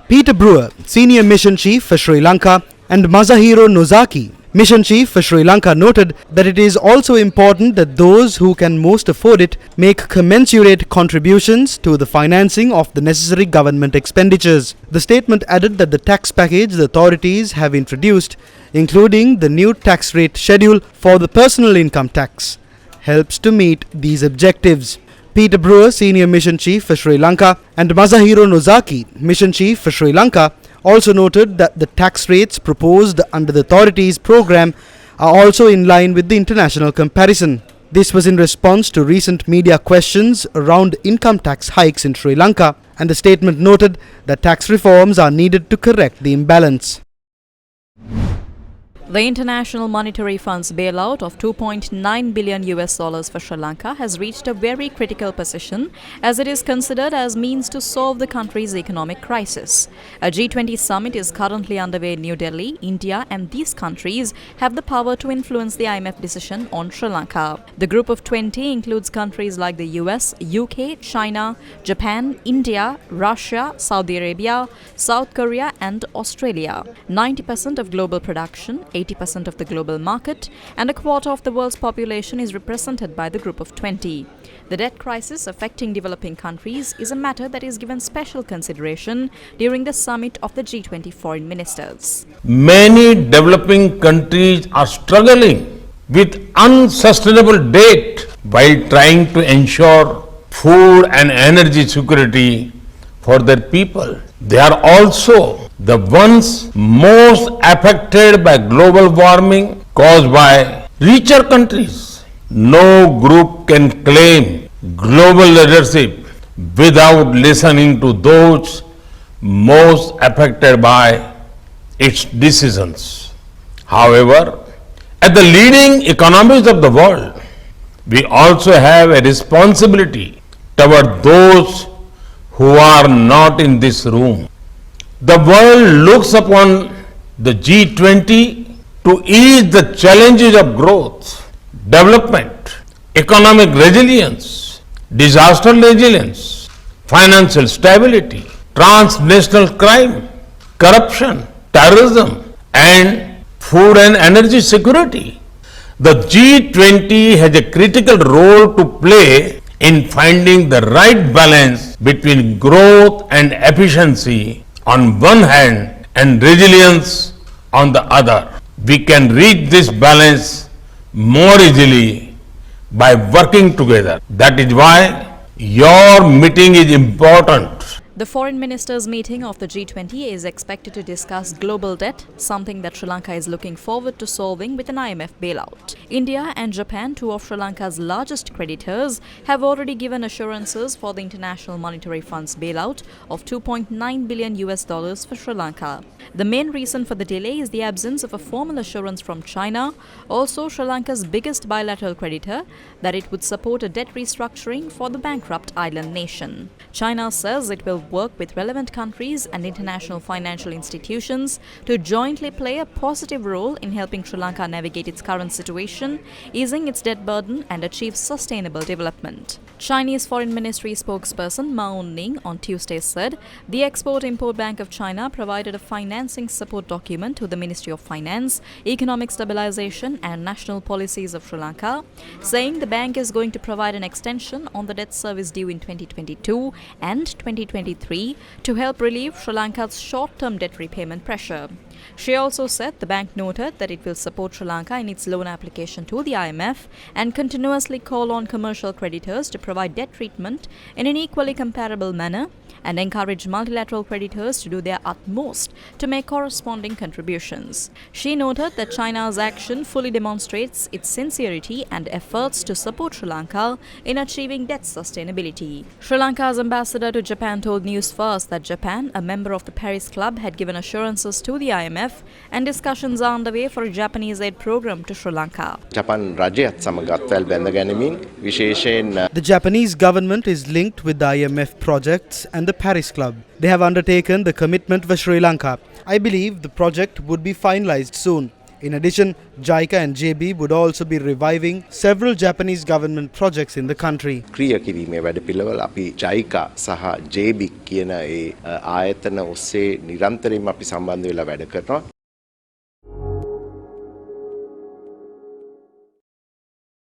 Peter Brewer, Senior Mission Chief for Sri Lanka, and Masahiro Nozaki, Mission Chief for Sri Lanka, noted that it is also important that those who can most afford it make commensurate contributions to the financing of the necessary government expenditures. The statement added that the tax package the authorities have introduced, including the new tax rate schedule for the personal income tax, helps to meet these objectives. Peter Brewer, Senior Mission Chief for Sri Lanka, and Masahiro Nozaki, Mission Chief for Sri Lanka, also noted that the tax rates proposed under the authorities' program are also in line with the international comparison. This was in response to recent media questions around income tax hikes in Sri Lanka, and the statement noted that tax reforms are needed to correct the imbalance. The International Monetary Fund's bailout of $2.9 billion for Sri Lanka has reached a very critical position as it is considered as means to solve the country's economic crisis. A G20 summit is currently underway in New Delhi. India and these countries have the power to influence the IMF decision on Sri Lanka. The group of 20 includes countries like the US, UK, China, Japan, India, Russia, Saudi Arabia, South Korea and Australia. 90% of global production, 80% of the global market, and a quarter of the world's population is represented by the group of 20. The debt crisis affecting developing countries is a matter that is given special consideration during the summit of the G20 Foreign Ministers. Many developing countries are struggling with unsustainable debt while trying to ensure food and energy security for their people. They are also the ones most affected by global warming caused by richer countries. No group can claim global leadership without listening to those most affected by its decisions. However, as the leading economies of the world, we also have a responsibility toward those who are not in this room. The world looks upon the G20 to ease the challenges of growth, development, economic resilience, disaster resilience, financial stability, transnational crime, corruption, terrorism, and food and energy security. The G20 has a critical role to play in finding the right balance between growth and efficiency on one hand and resilience on the other. We can reach this balance more easily by working together. That is why your meeting is important. The Foreign Ministers meeting of the G20 is expected to discuss global debt, something that Sri Lanka is looking forward to solving with an IMF bailout. India and Japan, two of Sri Lanka's largest creditors, have already given assurances for the International Monetary Fund's bailout of $2.9 billion for Sri Lanka. The main reason for the delay is the absence of a formal assurance from China, also Sri Lanka's biggest bilateral creditor, that it would support a debt restructuring for the bankrupt island nation. China says it will work with relevant countries and international financial institutions to jointly play a positive role in helping Sri Lanka navigate its current situation, easing its debt burden and achieve sustainable development. Chinese Foreign Ministry spokesperson Mao Ning on Tuesday said the Export-Import Bank of China provided a financing support document to the Ministry of Finance, Economic Stabilization and National Policies of Sri Lanka, saying the bank is going to provide an extension on the debt service due in 2022 and 2023 to help relieve Sri Lanka's short-term debt repayment pressure. She also said the bank noted that it will support Sri Lanka in its loan application to the IMF and continuously call on commercial creditors to provide debt treatment in an equally comparable manner and encourage multilateral creditors to do their utmost to make corresponding contributions. She noted that China's action fully demonstrates its sincerity and efforts to support Sri Lanka in achieving debt sustainability. Sri Lanka's ambassador to Japan told Newsfirst that Japan, a member of the Paris Club, had given assurances to the IMF and discussions are underway for a Japanese aid program to Sri Lanka. The Japanese government is linked with the IMF projects and the Paris Club. They have undertaken the commitment for Sri Lanka. I believe the project would be finalized soon. In addition, JICA and JB would also be reviving several Japanese government projects in the country. ක්‍රියා කිරීමේ වැඩපිළිවෙල අපි JICA සහ JB කියන ඒ ආයතන ඔස්සේ නිරන්තරයෙන්ම අපි සම්බන්ධ වෙලා වැඩ කරනවා.